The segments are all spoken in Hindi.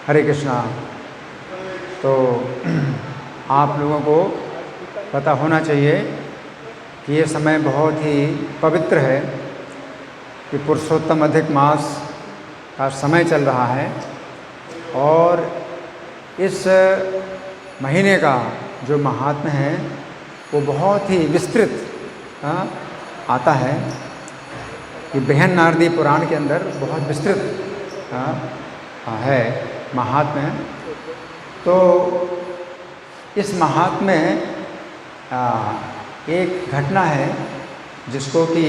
हरे कृष्णा। तो आप लोगों को पता होना चाहिए कि ये समय बहुत ही पवित्र है कि पुरुषोत्तम अधिक मास का समय चल रहा है और इस महीने का जो महात्म्य है वो बहुत ही विस्तृत आता है कि बृहन नारदी पुराण के अंदर बहुत विस्तृत है महात्म्य। तो इस महात्म्य एक घटना है जिसको कि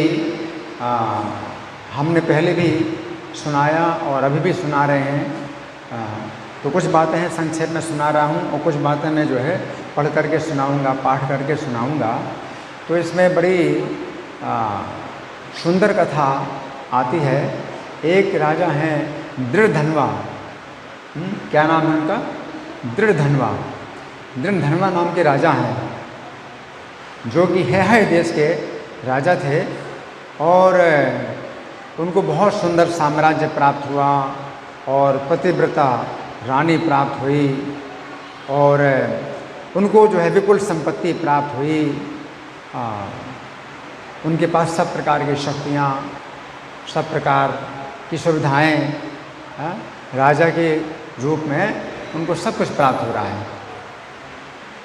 हमने पहले भी सुनाया और अभी भी सुना रहे हैं। तो कुछ बातें हैं संक्षेप में सुना रहा हूँ और कुछ बातें मैं जो है पढ़ करके सुनाऊँगा, पाठ करके सुनाऊँगा। तो इसमें बड़ी सुंदर कथा आती है। एक राजा हैं दृढ़धनवा। क्या नाम है उनका? दृढ़धनवा। दृढ़धनवा नाम के राजा हैं जो कि है देश के राजा थे और उनको बहुत सुंदर साम्राज्य प्राप्त हुआ और पतिव्रता रानी प्राप्त हुई और उनको जो है विपुल संपत्ति प्राप्त हुई। उनके पास सब प्रकार की शक्तियाँ, सब प्रकार की सुविधाएँ, राजा के रूप में उनको सब कुछ प्राप्त हो रहा है।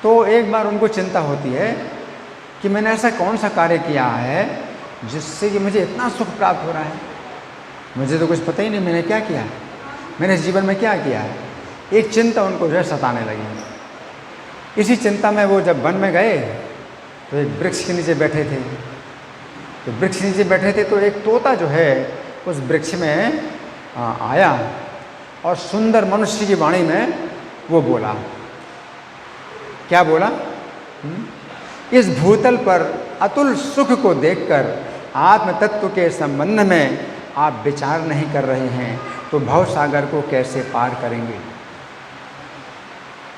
तो एक बार उनको चिंता होती है कि मैंने ऐसा कौन सा कार्य किया है जिससे कि मुझे इतना सुख प्राप्त हो रहा है। मुझे तो कुछ पता ही नहीं मैंने क्या किया, मैंने जीवन में क्या किया है। एक चिंता उनको जो है सताने लगी। इसी चिंता में वो जब वन में गए तो एक वृक्ष के नीचे बैठे थे। तो वृक्ष के नीचे बैठे थे तो एक तोता जो है उस वृक्ष में आया और सुंदर मनुष्य की वाणी में वो बोला। क्या बोला? इस भूतल पर अतुल सुख को देखकर आत्म तत्व के संबंध में आप विचार नहीं कर रहे हैं तो भव सागर को कैसे पार करेंगे।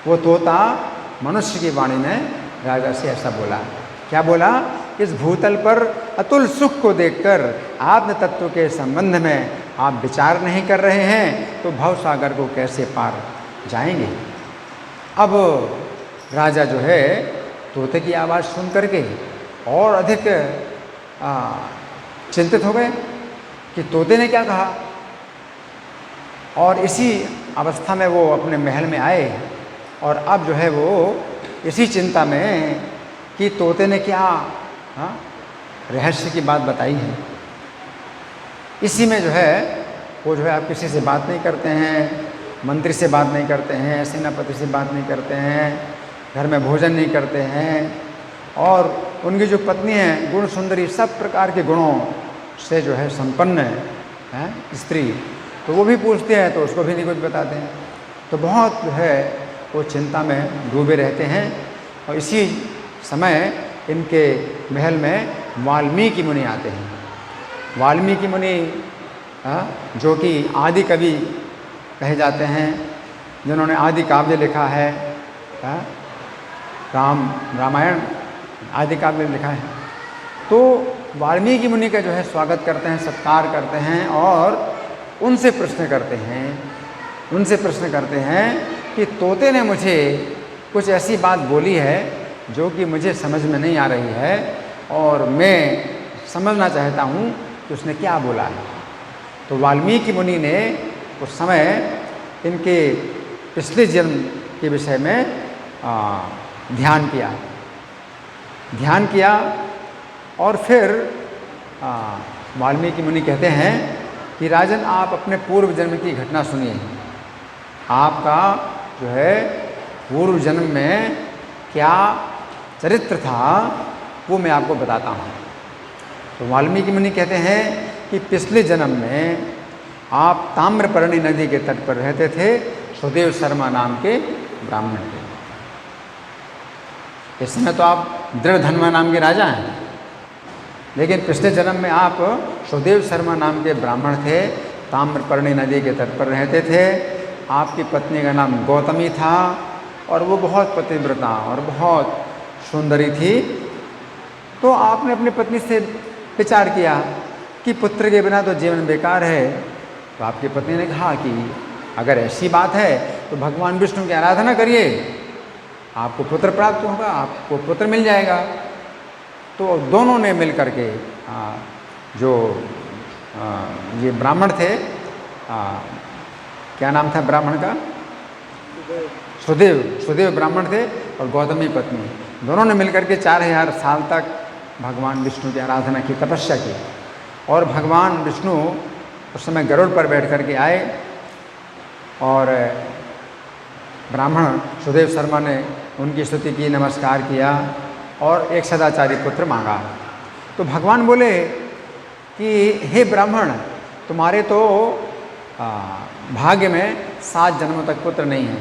वो तोता मनुष्य की वाणी में राजा से ऐसा बोला। क्या बोला? इस भूतल पर अतुल सुख को देखकर आत्म तत्व के संबंध में आप विचार नहीं कर रहे हैं तो भव सागर को कैसे पार जाएंगे। अब राजा जो है तोते की आवाज़ सुन करके और अधिक चिंतित हो गए कि तोते ने क्या कहा। और इसी अवस्था में वो अपने महल में आए और अब जो है वो इसी चिंता में कि तोते ने क्या रहस्य की बात बताई है। इसी में जो है वो जो है आप किसी से बात नहीं करते हैं, मंत्री से बात नहीं करते हैं, सेनापति से बात नहीं करते हैं, घर में भोजन नहीं करते हैं और उनकी जो पत्नी है गुण सुंदरी, सब प्रकार के गुणों से जो है संपन्न है स्त्री, तो वो भी पूछते हैं तो उसको भी नहीं कुछ बताते हैं। तो बहुत जो है वो चिंता में डूबे रहते हैं। और इसी समय इनके महल में वाल्मीकि मुनि आते हैं। वाल्मीकि मुनि जो कि आदि कवि कहे जाते हैं, जिन्होंने आदि काव्य लिखा है, रामायण आदि काव्य लिखा है। तो वाल्मीकि मुनि का जो है स्वागत करते हैं, सत्कार करते हैं और उनसे प्रश्न करते हैं कि तोते ने मुझे कुछ ऐसी बात बोली है जो कि मुझे समझ में नहीं आ रही है और मैं समझना चाहता हूँ कि उसने क्या बोला है। तो वाल्मीकि मुनि ने उस समय इनके पिछले जन्म के विषय में ध्यान किया और फिर वाल्मीकि मुनि कहते हैं कि राजन आप अपने पूर्व जन्म की घटना सुनिए। आपका जो है पूर्व जन्म में क्या चरित्र था वो मैं आपको बताता हूँ। तो वाल्मीकि मुनि कहते हैं कि पिछले जन्म में आप ताम्रपर्णी नदी के तट पर रहते थे, सुदेव शर्मा नाम के ब्राह्मण थे। इस समय तो आप दृढ़धनवा नाम के राजा हैं, लेकिन पिछले जन्म में आप सुदेव शर्मा नाम के ब्राह्मण थे, ताम्रपर्णी नदी के तट पर रहते थे। आपकी पत्नी का नाम गौतमी था और वो बहुत पतिव्रता और बहुत सुंदरी थी। तो आपने अपनी पत्नी से विचार किया कि पुत्र के बिना तो जीवन बेकार है। तो आपकी पत्नी ने कहा कि अगर ऐसी बात है तो भगवान विष्णु की आराधना करिए, आपको पुत्र प्राप्त होगा, आपको पुत्र मिल जाएगा। तो दोनों ने मिल करके जो ये ब्राह्मण थे, क्या नाम था ब्राह्मण का? सुदेव ब्राह्मण थे और गौतमी पत्नी, दोनों ने मिलकर के 4000 साल तक भगवान विष्णु की आराधना की, तपस्या की। और भगवान विष्णु उस समय गरुड़ पर बैठ करके आए और ब्राह्मण सुदेव शर्मा ने उनकी स्तुति की, नमस्कार किया और एक सदाचारी पुत्र मांगा। तो भगवान बोले कि हे ब्राह्मण, तुम्हारे तो भाग्य में 7 जन्मों तक पुत्र नहीं है।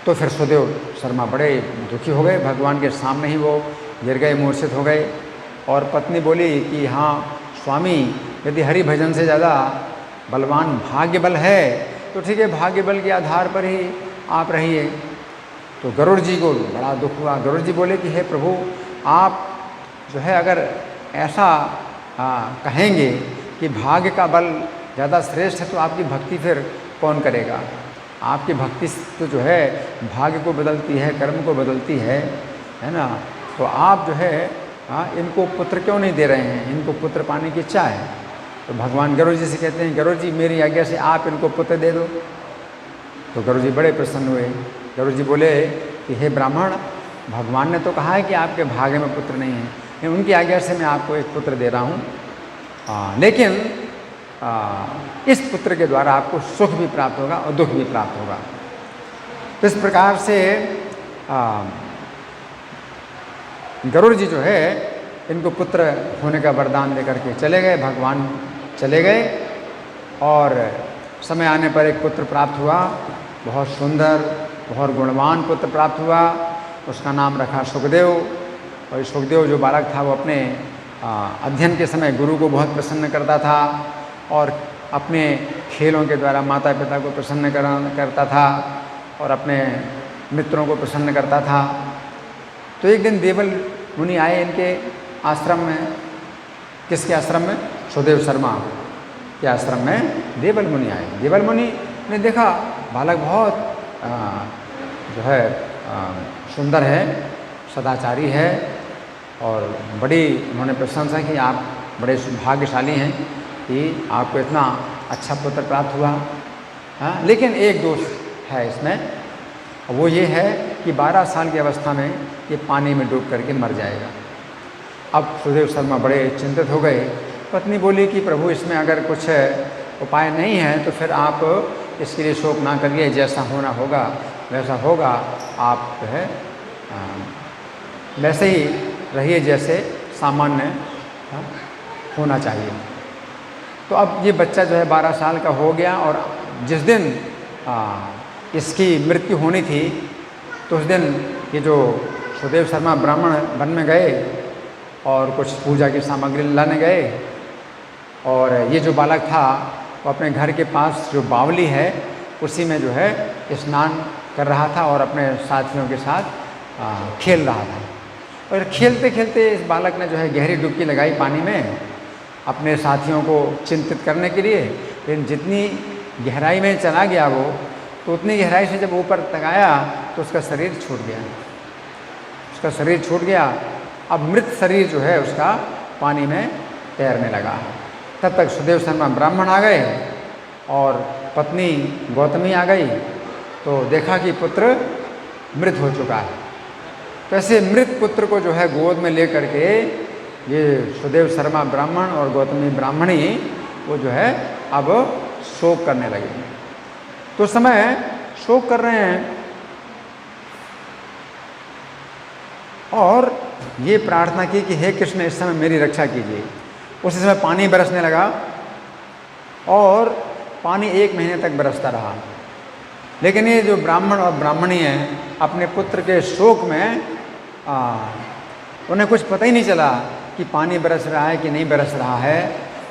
तो फिर सुदेव शर्मा बड़े दुखी हो गए, भगवान के सामने ही वो गिर गए, मूर्छित हो गए। और पत्नी बोली कि हाँ स्वामी, यदि हरि भजन से ज़्यादा बलवान भाग्य बल है तो ठीक है, भाग्य बल के आधार पर ही आप रहिए। तो गरुड़ जी को बड़ा दुख हुआ। गरुड़ जी बोले कि हे प्रभु, आप जो है अगर ऐसा कहेंगे कि भाग्य का बल ज़्यादा श्रेष्ठ है तो आपकी भक्ति फिर कौन करेगा? आपकी भक्ति तो जो है भाग्य को बदलती है, कर्म को बदलती है ना। तो आप जो है इनको पुत्र क्यों नहीं दे रहे हैं? इनको पुत्र पाने की इच्छा है। तो भगवान गरुड़ जी से कहते हैं, गरुड़ जी मेरी आज्ञा से आप इनको पुत्र दे दो। तो गरुड़ जी बड़े प्रसन्न हुए। गरुड़ जी बोले कि हे ब्राह्मण, भगवान ने तो कहा है कि आपके भाग्य में पुत्र नहीं है, उनकी आज्ञा से मैं आपको एक पुत्र दे रहा हूँ, लेकिन इस पुत्र के द्वारा आपको सुख भी प्राप्त होगा और दुख भी प्राप्त होगा। तो इस प्रकार से गरुड़ जी जो है इनको पुत्र होने का वरदान देकर के चले गए। भगवान चले गए और समय आने पर एक पुत्र प्राप्त हुआ, बहुत सुंदर, बहुत गुणवान पुत्र प्राप्त हुआ। उसका नाम रखा सुखदेव। और सुखदेव जो बालक था वो अपने अध्ययन के समय गुरु को बहुत प्रसन्न करता था और अपने खेलों के द्वारा माता पिता को प्रसन्न करता था और अपने मित्रों को प्रसन्न करता था। तो एक दिन देवल मुनि आए इनके आश्रम में। किसके आश्रम में? सुदेव शर्मा के आश्रम में देवल मुनि आए। देवल मुनि ने देखा बालक बहुत जो है सुंदर है, सदाचारी है और बड़ी उन्होंने प्रशंसा की, आप बड़े भाग्यशाली हैं कि आपको इतना अच्छा पुत्र प्राप्त हुआ। लेकिन एक दोष है इसमें, वो ये है कि 12 साल की अवस्था में ये पानी में डूब करके मर जाएगा। अब सुदेव शर्मा बड़े चिंतित हो गए। पत्नी बोली कि प्रभु, इसमें अगर कुछ उपाय नहीं है तो फिर आप इसके लिए शोक ना करिए, जैसा होना होगा वैसा होगा। आप जो है वैसे ही रहिए जैसे सामान्य होना चाहिए। तो अब ये बच्चा जो है 12 साल का हो गया और जिस दिन इसकी मृत्यु होनी थी तो उस दिन ये जो सुदेव शर्मा ब्राह्मण वन में गए और कुछ पूजा की सामग्री लाने गए और ये जो बालक था वो अपने घर के पास जो बावली है उसी में जो है स्नान कर रहा था और अपने साथियों के साथ खेल रहा था। और खेलते खेलते इस बालक ने जो है गहरी डुबकी लगाई पानी में अपने साथियों को चिंतित करने के लिए। लेकिन जितनी गहराई में चला गया वो, तो उतनी गहराई से जब ऊपर तक आया तो उसका शरीर छूट गया। उसका शरीर छूट गया। अब मृत शरीर जो है उसका पानी में तैरने लगा। तब तक सुदेव शर्मा ब्राह्मण आ गए और पत्नी गौतमी आ गई। तो देखा कि पुत्र मृत हो चुका है। तो ऐसे मृत पुत्र को जो है गोद में ले करके ये सुदेव शर्मा ब्राह्मण और गौतमी ब्राह्मणी वो जो है अब शोक करने लगे। तो उस समय शोक कर रहे हैं और ये प्रार्थना की कि हे कृष्ण, इस समय मेरी रक्षा कीजिए। उसी समय पानी बरसने लगा और पानी 1 महीने तक बरसता रहा। लेकिन ये जो ब्राह्मण और ब्राह्मणी हैं अपने पुत्र के शोक में उन्हें कुछ पता ही नहीं चला कि पानी बरस रहा है कि नहीं बरस रहा है।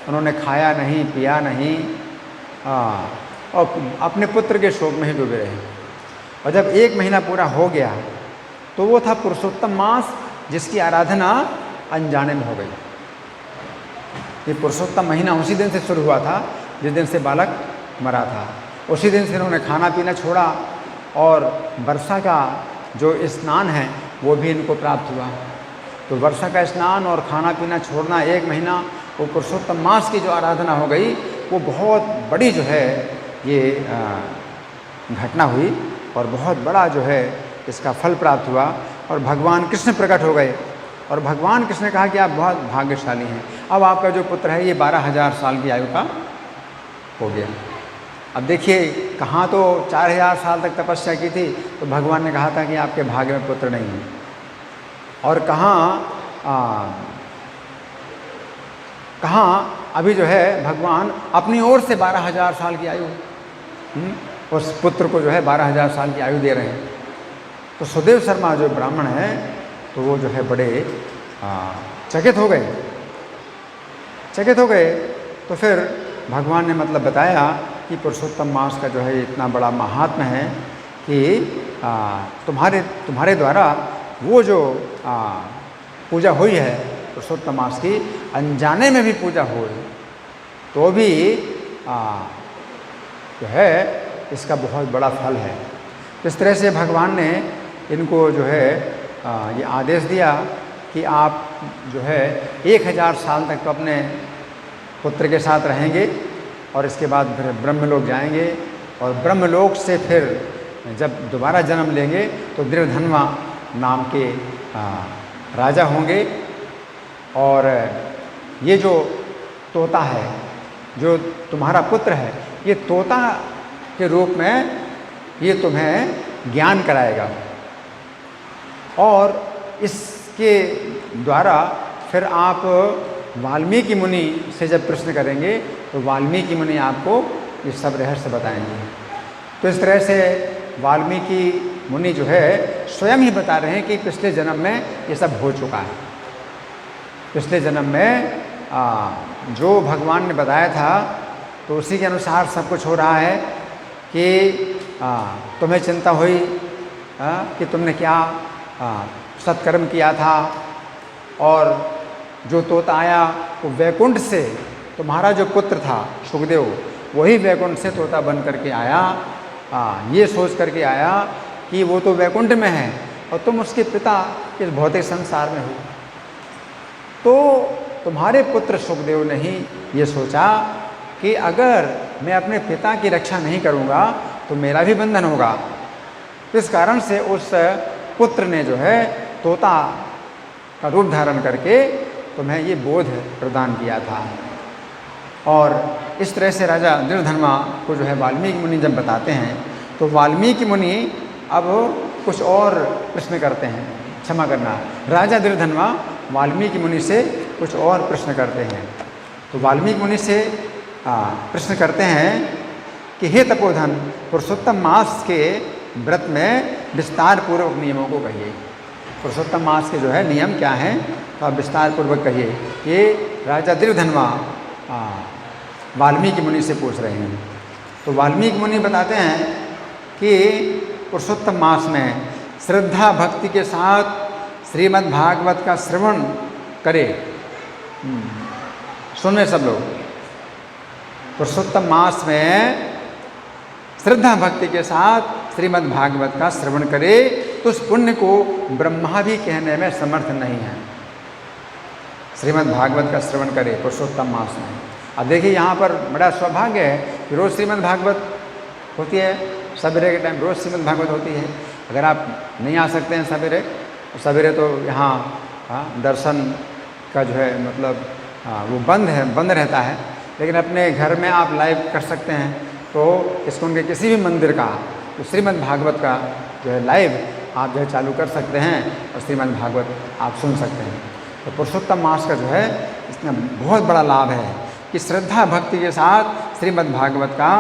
उन्होंने खाया नहीं, पिया नहीं और अपने पुत्र के शोक में ही डूबे रहे। और जब 1 महीना पूरा हो गया तो वो था पुरुषोत्तम मास, जिसकी आराधना अनजाने में हो गई। ये पुरुषोत्तम महीना उसी दिन से शुरू हुआ था जिस दिन से बालक मरा था। उसी दिन से इन्होंने खाना पीना छोड़ा और वर्षा का जो स्नान है वो भी इनको प्राप्त हुआ। तो वर्षा का स्नान और खाना पीना छोड़ना 1 महीना, वो पुरुषोत्तम मास की जो आराधना हो गई वो बहुत बड़ी जो है ये घटना हुई और बहुत बड़ा जो है इसका फल प्राप्त हुआ। और भगवान कृष्ण प्रकट हो गए और भगवान कृष्ण ने कहा कि आप बहुत भाग्यशाली हैं, अब आपका जो पुत्र है ये 12,000 साल की आयु का हो गया। अब देखिए कहाँ तो 4,000 साल तक तपस्या की थी तो भगवान ने कहा था कि आपके भाग्य में पुत्र नहीं है, और कहाँ अभी जो है भगवान अपनी ओर से 12,000 साल की आयु उस पुत्र को जो है 12,000 साल की आयु दे रहे हैं। तो सुदेव शर्मा जो ब्राह्मण हैं तो वो जो है बड़े चकित हो गए। तो फिर भगवान ने मतलब बताया कि पुरुषोत्तम मास का जो है इतना बड़ा महात्म्य है कि तुम्हारे द्वारा वो जो पूजा हुई है पुरुषोत्तम मास की, अनजाने में भी पूजा हुई तो भी जो है इसका बहुत बड़ा फल है। इस तरह से भगवान ने इनको जो है ये आदेश दिया कि आप जो है 1,000 साल तक तो अपने पुत्र के साथ रहेंगे और इसके बाद फिर ब्रह्मलोक जाएंगे, और ब्रह्मलोक से फिर जब दोबारा जन्म लेंगे तो दृढ़धन्वा नाम के राजा होंगे। और ये जो तोता है, जो तुम्हारा पुत्र है, ये तोता के रूप में ये तुम्हें ज्ञान कराएगा, और इसके द्वारा फिर आप वाल्मीकि मुनि से जब प्रश्न करेंगे तो वाल्मीकि मुनि आपको ये सब रहस्य बताएंगे। तो इस तरह से वाल्मीकि मुनि जो है स्वयं ही बता रहे हैं कि पिछले जन्म में ये सब हो चुका है। पिछले जन्म में जो भगवान ने बताया था तो उसी के अनुसार सब कुछ हो रहा है कि तुम्हें चिंता हुई कि तुमने क्या सत्कर्म किया था, और जो तोता आया वो वैकुंठ से, तुम्हारा जो पुत्र था सुखदेव वही वैकुंठ से तोता बन करके आया, ये सोच करके आया कि वो तो वैकुंठ में है और तुम उसके पिता इस भौतिक संसार में हो। तो तुम्हारे पुत्र सुखदेव ने ही ये सोचा कि अगर मैं अपने पिता की रक्षा नहीं करूँगा तो मेरा भी बंधन होगा। इस कारण से उस पुत्र ने जो है तोता का रूप धारण करके तुम्हें ये बोध प्रदान किया था। और इस तरह से राजा दृढ़धन्वा को जो है वाल्मीकि मुनि जब बताते हैं तो वाल्मीकि मुनि अब कुछ और प्रश्न करते हैं, क्षमा करना, राजा दृढ़धन्वा वाल्मीकि मुनि से कुछ और प्रश्न करते हैं। तो वाल्मीकि मुनि से प्रश्न करते हैं कि हे तपोधन, पुरुषोत्तम मास के व्रत में विस्तार पूर्वक नियमों को कहिए। पुरुषोत्तम मास के जो है नियम क्या हैं तो आप विस्तार पूर्वक कहिए। ये राजा दृढ़धन्वा वाल्मीकि मुनि से पूछ रहे हैं। तो वाल्मीकि मुनि बताते हैं कि पुरुषोत्तम मास में श्रद्धा भक्ति के साथ श्रीमद् भागवत का श्रवण करे। सुने सब लोग, पुरुषोत्तम मास में श्रद्धा भक्ति के साथ श्रीमद् भागवत का श्रवण करे तो उस पुण्य को ब्रह्मा भी कहने में समर्थ नहीं है। श्रीमद् भागवत का श्रवण करे पुरुषोत्तम मास में। अब देखिए यहाँ पर बड़ा सौभाग्य है कि रोज़ श्रीमद् भागवत होती है, सवेरे के टाइम रोज़ श्रीमद् भागवत होती है। अगर आप नहीं आ सकते हैं सवेरे तो यहाँ दर्शन का जो है मतलब वो बंद रहता है, लेकिन अपने घर में आप लाइव कर सकते हैं। तो इसको उनके किसी भी मंदिर का तो श्रीमद् भागवत का जो है लाइव आप जो है चालू कर सकते हैं और श्रीमद् भागवत आप सुन सकते हैं। तो पुरुषोत्तम मास का जो है इसमें बहुत बड़ा लाभ है कि श्रद्धा भक्ति के साथ श्रीमद् भागवत का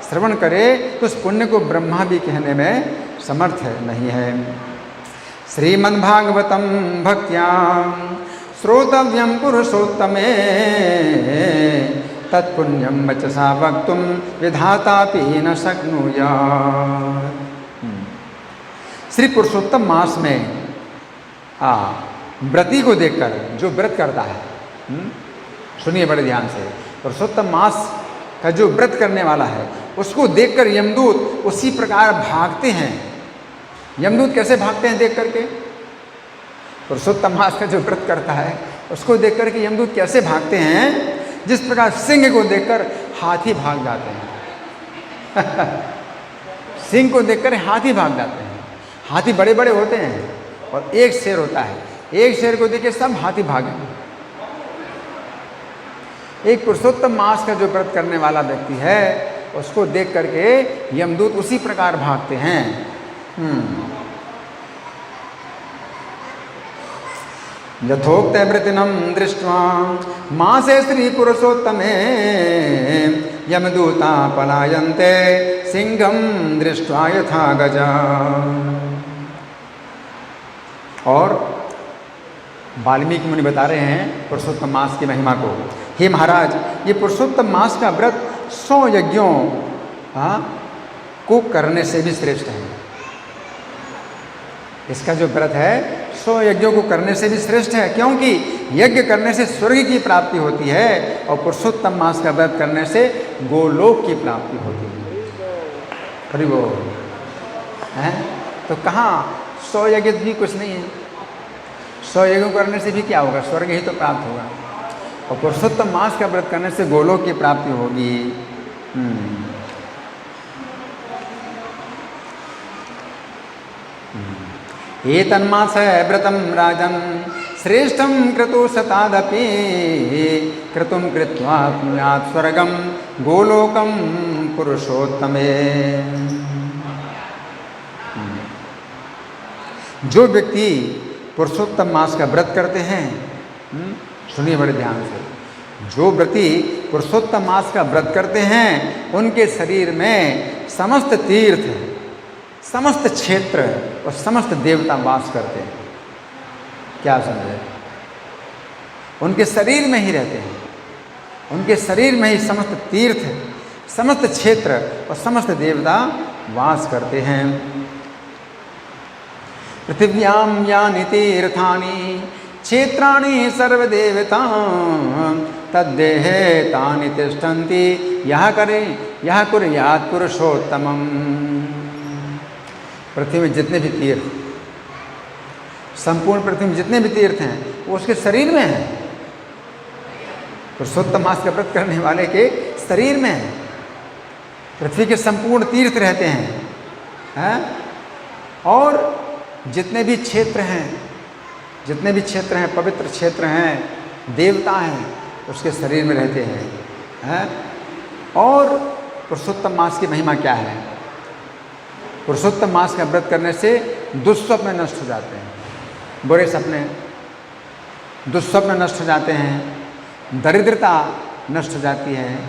श्रवण करे तो उस पुण्य को ब्रह्मा भी कहने में समर्थ नहीं है। श्रीमद् भागवतम भक्त्या श्रोतव्यम पुरुषोत्तमे तत्पुण्यम वचसा वक्तुम विधातापि न शक्नुयात्। श्री पुरुषोत्तम मास में व्रती को देखकर जो व्रत करता है, सुनिए बड़े ध्यान से, पुरुषोत्तम मास का जो व्रत करने वाला है उसको देखकर यमदूत उसी प्रकार भागते हैं। यमदूत कैसे भागते हैं देख करके? पुरुषोत्तम मास का जो व्रत करता है उसको देख करके यमदूत कैसे भागते हैं? जिस प्रकार सिंह को देखकर हाथी भाग जाते हैं। सिंह को देखकर हाथी भाग जाते हैं। हाथी बड़े बड़े होते हैं और एक शेर होता है, एक शेर को देख के सब हाथी भागे। एक पुरुषोत्तम मास का जो व्रत करने वाला व्यक्ति है उसको देख करके यमदूत उसी प्रकार भागते हैं। यथोक्त वृतिनम दृष्ट्वा मासे श्री पुरुषोत्तमे यमदूता पलायन्ते सिंहम दृष्ट्वा यथा गजा। और वाल्मीकि मुनि बता रहे हैं पुरुषोत्तम मास की महिमा को। हे महाराज, ये पुरुषोत्तम मास का व्रत 100 यज्ञों को करने से भी श्रेष्ठ है। इसका जो व्रत है 100 यज्ञों को करने से भी श्रेष्ठ है, क्योंकि यज्ञ करने से स्वर्ग की प्राप्ति होती है और पुरुषोत्तम मास का व्रत करने से गोलोक की प्राप्ति होती है। हरि बोल। हैं तो कहाँ 100 यज्ञ भी कुछ नहीं है। 100 यज्ञों करने से भी क्या होगा? स्वर्ग ही तो प्राप्त होगा। और पुरुषोत्तम मास का व्रत करने से गोलोक की प्राप्ति होगी। एतन्मास व्रतम राजन श्रेष्ठम क्रतु शतादपि क्रतुम कृत्वा पुण्यात् स्वर्गम गोलोकम पुरुषोत्तमे। जो व्यक्ति पुरुषोत्तम मास का व्रत करते हैं, सुनिए बड़े ध्यान से, जो व्रती पुरुषोत्तम मास का व्रत करते हैं उनके शरीर में समस्त तीर्थ, समस्त क्षेत्र और समस्त देवता वास करते हैं। क्या समझे? उनके शरीर में ही रहते हैं। उनके शरीर में ही समस्त तीर्थ, समस्त क्षेत्र और समस्त देवता वास करते हैं। पृथिव्यां यानि तीर्थानि क्षेत्राणि सर्वदेवता तद्देहे तानि तिष्ठन्ति यः कुर्यात् पुरुषोत्तमम्। पृथ्वी में जितने भी तीर्थ, संपूर्ण पृथ्वी में जितने भी तीर्थ हैं वो उसके शरीर में हैं। पुरुषोत्तम मास का व्रत करने वाले के शरीर में है। पृथ्वी के संपूर्ण तीर्थ रहते हैं, और जितने भी क्षेत्र हैं, पवित्र क्षेत्र हैं, देवता हैं, उसके शरीर में रहते हैं। और पुरुषोत्तम मास की महिमा क्या है? पुरुषोत्तम मास का व्रत करने से दुष्स्वप्न नष्ट हो जाते हैं। बुरे सपने, दुष्स्वप्न नष्ट हो जाते हैं, दरिद्रता नष्ट हो जाती है,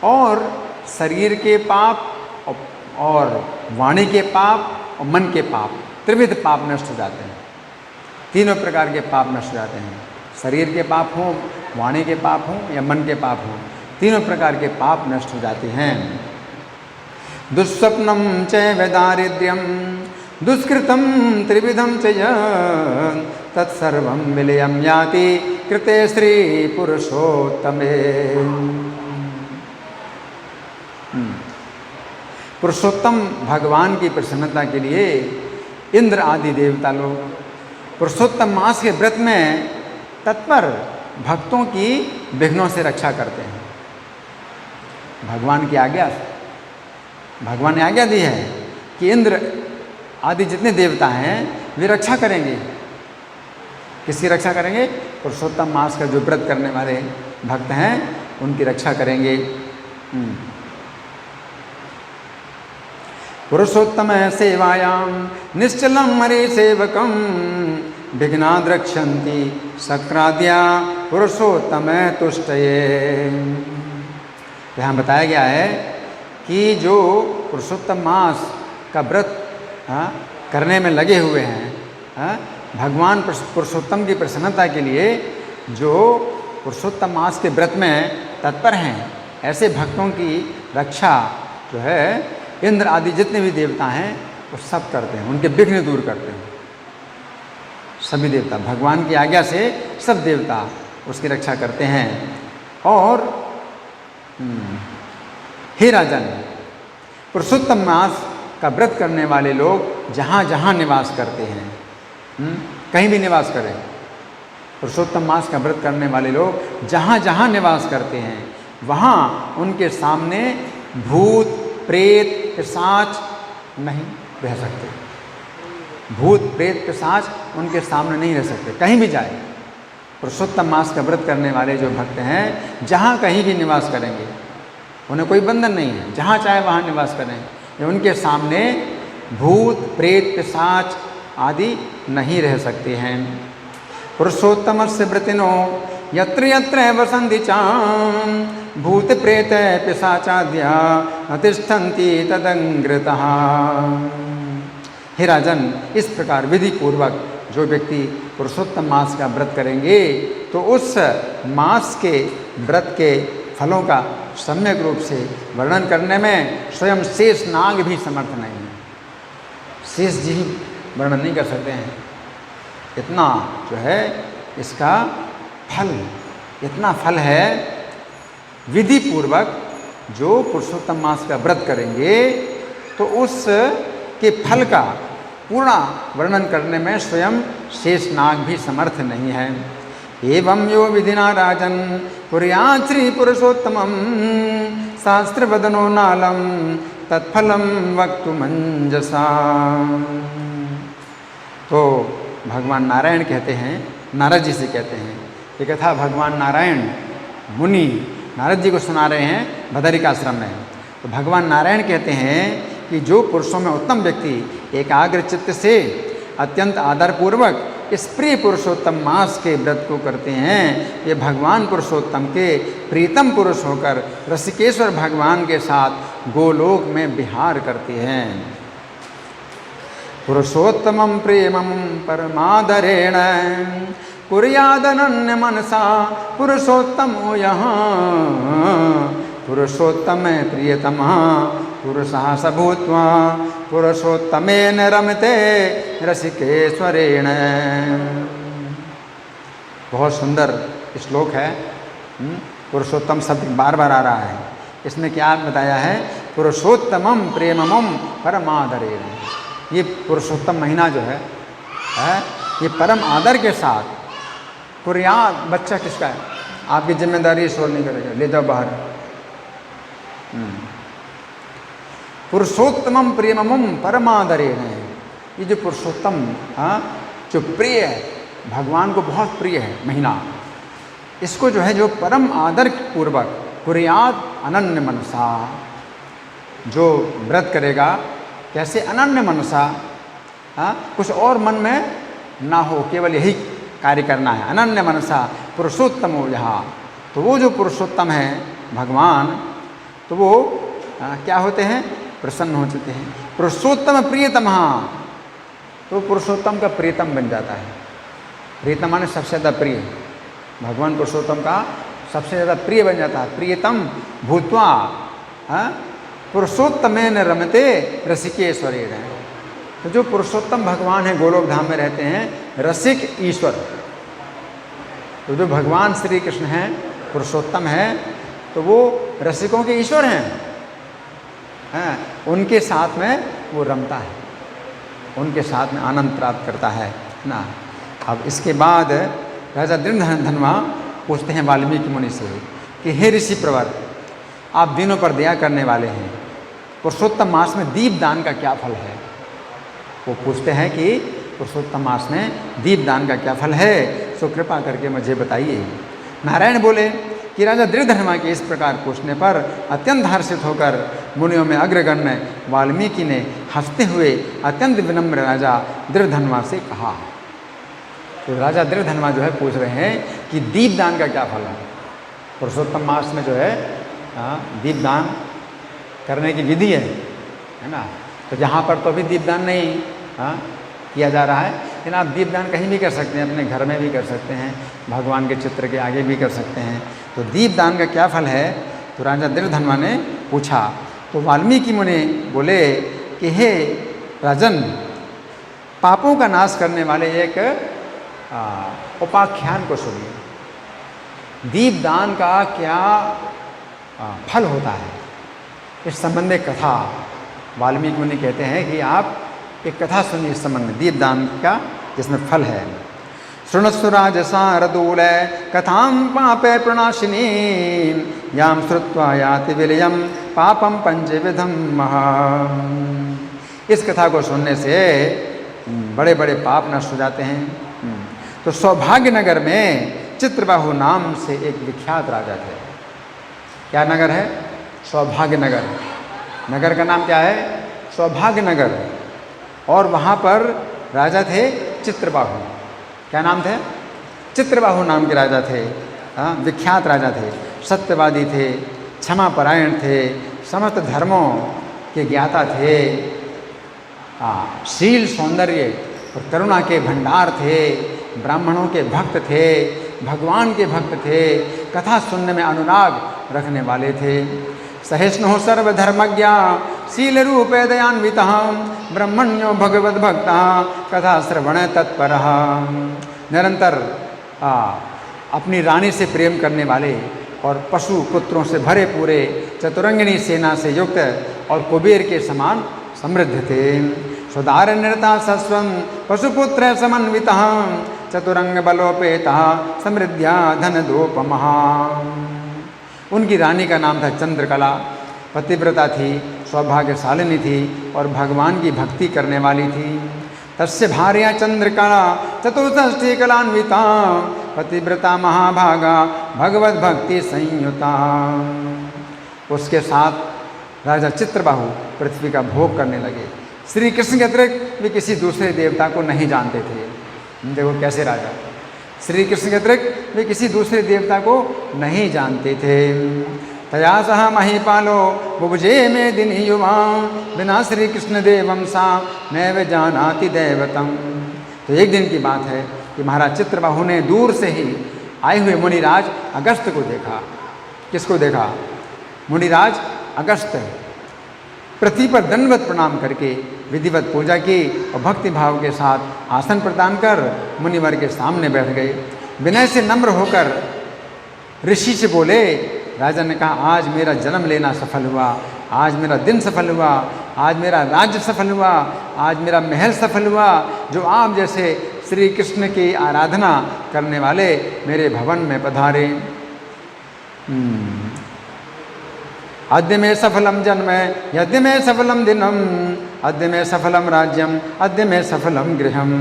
और शरीर के पाप और वाणी के पाप और मन के पाप, त्रिविध पाप नष्ट हो जाते हैं। तीनों प्रकार के पाप नष्ट हो जाते हैं। शरीर के पाप हों, वाणी के पाप हों या मन के पाप हों, तीनों प्रकार के पाप नष्ट हो जाते हैं। दुःस्वप्नं चैव दारिद्र्यं दुष्कृतं त्रिविधं च तत्सर्वं विलयं याति कृते श्री पुरुषोत्तमे। पुरुषोत्तम भगवान की प्रसन्नता के लिए इंद्र आदि देवता लोग पुरुषोत्तम मास के व्रत में तत्पर भक्तों की विघ्नों से रक्षा करते हैं। भगवान की आज्ञा, भगवान ने आज्ञा दी है कि इंद्र आदि जितने देवता हैं वे रक्षा करेंगे। किसकी रक्षा करेंगे? पुरुषोत्तम मास का जो व्रत करने वाले भक्त हैं उनकी रक्षा करेंगे। पुरुषोत्तम सेवायां निश्चलं मरे सेवकं विघ्नाद् रक्षन्ति शक्राद्या पुरुषोत्तम तुष्टये। यहाँ बताया गया है कि जो पुरुषोत्तम मास का व्रत करने में लगे हुए हैं, भगवान पुरुषोत्तम की प्रसन्नता के लिए जो पुरुषोत्तम मास के व्रत में तत्पर हैं, ऐसे भक्तों की रक्षा जो है इंद्र आदि जितने भी देवता हैं वो सब करते हैं, उनके विघ्न दूर करते हैं। सभी देवता भगवान की आज्ञा से सब देवता उसकी रक्षा करते हैं। और हे राजन, पुरुषोत्तम मास का व्रत करने वाले लोग जहाँ जहाँ निवास करते हैं, कहीं भी निवास करें, पुरुषोत्तम मास का व्रत करने वाले लोग जहाँ जहाँ निवास करते हैं वहाँ उनके सामने भूत प्रेत पिशाच नहीं रह सकते। भूत प्रेत पिशाच उनके सामने नहीं रह सकते, कहीं भी जाए। पुरुषोत्तम मास का व्रत करने वाले जो भक्त हैं जहाँ कहीं भी निवास करेंगे, उन्हें कोई बंधन नहीं है, जहाँ चाहे वहाँ निवास करें, उनके सामने भूत प्रेत पिशाच आदि नहीं रह सकते हैं। पुरुषोत्तमस्य व्रतिनो यत्र यत्र वसन्ति चाम भूत प्रेत पिशाचाद्या न तिष्ठन्ति तदंग्रतः। हे राजन, इस प्रकार विधि पूर्वक जो व्यक्ति पुरुषोत्तम मास का व्रत करेंगे तो उस मास के व्रत के फलों का सम्यक रूप से वर्णन करने में स्वयं शेष नाग भी समर्थ नहीं है। शेष जी वर्णन नहीं कर सकते हैं। इतना जो है इसका फल, इतना फल है। विधि पूर्वक जो पुरुषोत्तम मास का व्रत करेंगे तो उस के फल का पूर्ण वर्णन करने में स्वयं शेषनाग भी समर्थ नहीं है। एवं यो विधिना राजन कुर्यात् श्री पुरुषोत्तमं शास्त्रवदनो नालम तत्फलम वक्तुमंजसा। तो भगवान नारायण कहते हैं, नारद जी से कहते हैं, ये कथा भगवान नारायण मुनि नारद जी को सुना रहे हैं बदरिकाश्रम में। तो भगवान नारायण कहते हैं कि जो पुरुषों में उत्तम व्यक्ति एकाग्र चित्त से अत्यंत आदरपूर्वक इस प्रिय पुरुषोत्तम मास के व्रत को करते हैं, ये भगवान पुरुषोत्तम के प्रीतम पुरुष होकर ऋषिकेश्वर भगवान के साथ गोलोक में विहार करते हैं। पुरुषोत्तमं प्रेमं परमादरेण कुर्यादनन्य मनसा पुरुषोत्तमो यहाँ पुरुषोत्तम प्रियतमः पुरुषः स भूत्वा पुरुषोत्तमेन रमते रसिकेश्वरेण। बहुत सुंदर श्लोक है। पुरुषोत्तम शब्द बार बार आ रहा है। इसमें क्या बताया है? पुरुषोत्तमम प्रेममम परमादरेण। ये पुरुषोत्तम महीना जो है ये परम आदर के साथ कुर्यात। बच्चा किसका है? आपकी जिम्मेदारी शोर नहीं करेगा, ले जाओ बाहर। पुरुषोत्तमम प्रेममम परमादरेण। ये जो पुरुषोत्तम जो प्रिय है, भगवान को बहुत प्रिय है महीना, इसको जो है जो परम आदर पूर्वक कुर्यात अनन्य मनसा, जो व्रत करेगा कैसे? अनन्य मनसा, कुछ और मन में ना हो, केवल यही कार्य करना है। अनन्य मनसा पुरुषोत्तम हो यहाँ। तो वो जो पुरुषोत्तम है भगवान, तो वो क्या होते हैं? प्रसन्न हो चुके हैं। पुरुषोत्तम प्रियतम, तो पुरुषोत्तम का प्रियतम बन जाता है। प्रियतम माने सबसे ज़्यादा प्रिय, भगवान पुरुषोत्तम का सबसे ज़्यादा प्रिय बन जाता है। प्रियतम भूत्वा पुरुषोत्तमेन रमते रसिकेश्वरेण। तो जो पुरुषोत्तम भगवान है, गोलोक धाम में रहते हैं, रसिक ईश्वर। तो जो भगवान श्री कृष्ण हैं, पुरुषोत्तम है, तो वो रसिकों के ईश्वर हैं। उनके साथ में वो रमता है, उनके साथ में आनंद प्राप्त करता है ना। अब इसके बाद राजा दृढ़धनवा पूछते हैं वाल्मीकि मुनि से कि हे ऋषि प्रवर, आप दिनों पर दया करने वाले हैं, पुरुषोत्तम मास में दीपदान का क्या फल है? वो पूछते हैं कि पुरुषोत्तम मास में दीपदान का क्या फल है, सो कृपा करके मुझे बताइए। नारायण बोले कि राजा दृढ़धनवा के इस प्रकार पूछने पर अत्यंत हर्षित होकर मुनियों में अग्रगण्य वाल्मीकि ने हंसते हुए अत्यंत विनम्र राजा दृढ़धनवा से कहा। तो राजा दृढ़धनवा जो है पूछ रहे हैं कि दीपदान का क्या फल है? पुरुषोत्तम मास में जो है दीपदान करने की विधि है ना। तो जहाँ पर तो अभी दीपदान नहीं किया जा रहा है, लेकिन आप दीपदान कहीं भी कर सकते हैं, अपने घर में भी कर सकते हैं, भगवान के चित्र के आगे भी कर सकते हैं। तो दीपदान का क्या फल है? तो राजा दृढ़धनवा ने पूछा। तो वाल्मीकि मुनि बोले कि हे राजन, पापों का नाश करने वाले एक उपाख्यान को सुनिए। दीपदान का क्या फल होता है? इस संबंध में कथा वाल्मीकि मुनि कहते हैं कि आप एक कथा सुनिए इस संबंध में, दीपदान का जिसमें फल है। शृणुस्सु राजसारदूल कथां पापे प्रणाशिनी यां श्रुत्वा याति विलयं पापम पंचविधम महा। इस कथा को सुनने से बड़े बड़े पाप नष्ट हो जाते हैं। तो सौभाग्य नगर में चित्रबाहु नाम से एक विख्यात राजा थे। क्या नगर है? सौभाग्य नगर। नगर का नाम क्या है? सौभाग्य नगर। और वहाँ पर राजा थे चित्रबाहु। क्या नाम थे? चित्रबाहु नाम के राजा थे। हाँ, विख्यात राजा थे, सत्यवादी थे, क्षमापरायण थे, समस्त धर्मों के ज्ञाता थे, शील सौंदर्य और करुणा के भंडार थे, ब्राह्मणों के भक्त थे, भगवान के भक्त थे, कथा सुनने में अनुराग रखने वाले थे। सहिष्णु सर्वधर्मज्ञ शील रूपे दयान्वितः ब्रह्मण्यो भगवद भक्तः कथा श्रवण तत्परः। निरंतर अपनी रानी से प्रेम करने वाले और पशु पुत्रों से भरे पूरे चतुरंगिनी सेना से युक्त और कुबेर के समान समृद्ध थे। सुदार निरता सस्वं पशुपुत्र समन्वितः चतुरंग बलोपेतः समृद्ध्या धनदोपमः। उनकी रानी का नाम था चंद्रकला। पतिव्रता थी, सौभाग्यशालिनी थी और भगवान की भक्ति करने वाली थी। तस्य भार्या चंद्रकला चतुष्षष्टि कलान्विता पतिव्रता महाभागा भगवत भक्ति संयुता। उसके साथ राजा चित्रबाहु पृथ्वी का भोग करने लगे। श्री कृष्ण के अतिरिक्त वे किसी दूसरे देवता को नहीं जानते थे। देखो कैसे राजा, श्री कृष्ण के अतिरिक्त वे किसी दूसरे देवता को नहीं जानते थे। तया सह महीपालो बुभुजे में दिन युवा बिना श्री कृष्ण देवम सा नैव जानाति दैवतम। तो एक दिन की बात है कि महाराज चित्रबाहु ने दूर से ही आए हुए मुनिराज अगस्त को देखा। किसको देखा? मुनिराज अगस्त। पृथ्वी पर दंडवत प्रणाम करके विधिवत पूजा की और भक्ति भाव के साथ आसन प्रदान कर मुनिवर के सामने बैठ गए। विनय से नम्र होकर ऋषि से बोले। राजा ने कहा, आज मेरा जन्म लेना सफल हुआ, आज मेरा दिन सफल हुआ, आज मेरा राज्य सफल हुआ, आज मेरा महल सफल हुआ, जो आप जैसे श्री कृष्ण की आराधना करने वाले मेरे भवन में पधारे। अद्य में सफलम जन्म यद्य में सफलम दिनम अद्य में सफलम राज्यम अद्य में सफलम गृहम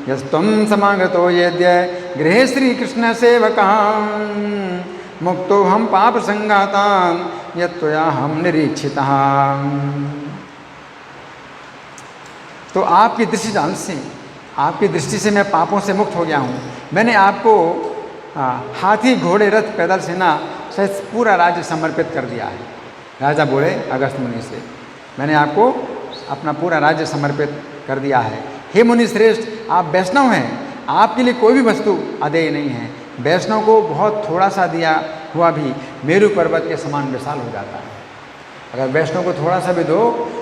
यस्तम समागतो यद्य गृहे श्री कृष्ण सेवकान् मुक्तो हम पाप संगातान् यत्त्वया हम निरीक्षितः। तो आपकी दृष्टि से, आपकी दृष्टि से मैं पापों से मुक्त हो गया हूँ। मैंने आपको हाथी घोड़े रथ पैदल सेना सहित पूरा राज्य समर्पित कर दिया है। राजा बोले अगस्त मुनि से, मैंने आपको अपना पूरा राज्य समर्पित कर दिया है। हे मुनि श्रेष्ठ, आप वैष्णव हैं, आपके लिए कोई भी वस्तु अदेय नहीं है। वैष्णव को बहुत थोड़ा सा दिया हुआ भी मेरु पर्वत के समान विशाल हो जाता है। अगर वैष्णव को थोड़ा सा भी दो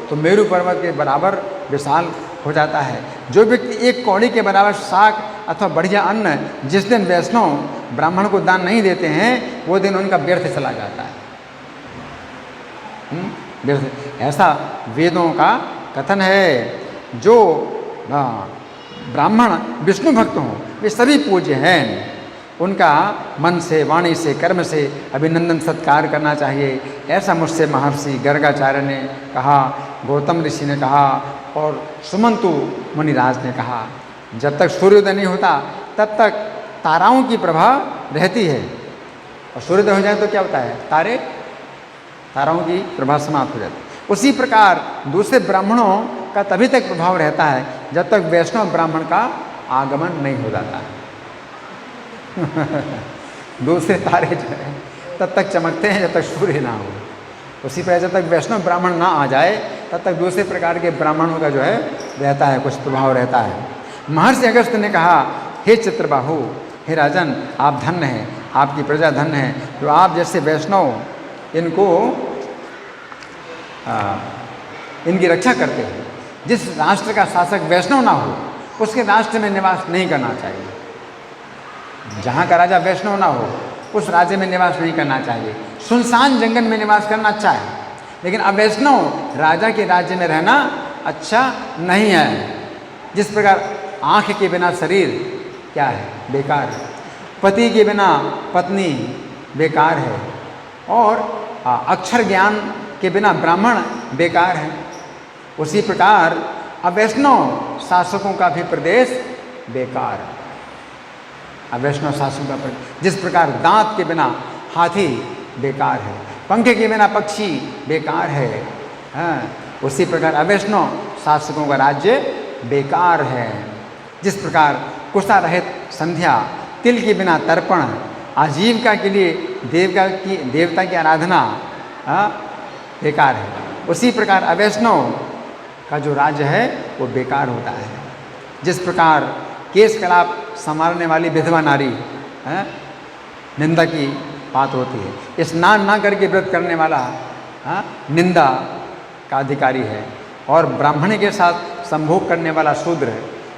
तो मेरु पर्वत के बराबर विशाल हो जाता है। जो व्यक्ति एक कौड़ी के बराबर साग अथवा बढ़िया अन्न जिस दिन वैष्णव ब्राह्मण को दान नहीं देते हैं, वो दिन उनका व्यर्थ चला जाता है। ऐसा वेदों का कथन है। जो ब्राह्मण विष्णु भक्त हों वे सभी पूज्य हैं। उनका मन से, वाणी से, कर्म से अभिनंदन सत्कार करना चाहिए। ऐसा मुझसे महर्षि गर्गाचार्य ने कहा, गौतम ऋषि ने कहा और सुमंतु मुनिराज ने कहा। जब तक सूर्योदय नहीं होता तब तक ताराओं की प्रभा रहती है और सूर्योदय हो जाए तो क्या होता है? ताराओं की प्रभा समाप्त हो जाती है। उसी प्रकार दूसरे ब्राह्मणों का तभी तक प्रभाव रहता है जब तक वैष्णव ब्राह्मण का आगमन नहीं हो जाता है। दूसरे तारे जो है तब तक चमकते हैं जब तक सूर्य ना हो। उसी प्रकार जब तक वैष्णव ब्राह्मण ना आ जाए तब तक दूसरे प्रकार के ब्राह्मणों का जो है रहता है, कुछ प्रभाव रहता है। महर्षि अगस्त ने कहा, हे चित्रबाहु, हे राजन, आप धन्य हैं, आपकी प्रजा धन्य है, जो आप जैसे वैष्णव इनको इनकी रक्षा करते हैं। जिस राष्ट्र का शासक वैष्णव ना हो उसके राष्ट्र में निवास नहीं करना चाहिए। जहाँ का राजा वैष्णव ना हो उस राज्य में निवास नहीं करना चाहिए। सुनसान जंगल में निवास करना अच्छा है। लेकिन अवैष्णव राजा के राज्य में रहना अच्छा नहीं है। जिस प्रकार आँख के बिना शरीर क्या है, बेकार है, पति के बिना पत्नी बेकार है, और अक्षर ज्ञान के बिना ब्राह्मण बेकार है, उसी प्रकार अवैष्णव शासकों का भी प्रदेश बेकार है। अवैष्णव शासकों का प्रदेश, जिस प्रकार दांत के बिना हाथी बेकार है, पंखे के बिना पक्षी बेकार है, उसी प्रकार अवैष्णव शासकों का राज्य बेकार है। जिस प्रकार कुशा रहित संध्या, तिल के बिना तर्पण, आजीविका के लिए देवता की आराधना बेकार है, उसी प्रकार अवैष्णव का जो राज्य है वो बेकार होता है। जिस प्रकार केश कलाप संवारने वाली विधवा नारी निंदा की बात होती है, स्नान ना करके व्रत करने वाला निंदा का अधिकारी है, और ब्राह्मण के साथ संभोग करने वाला शूद्र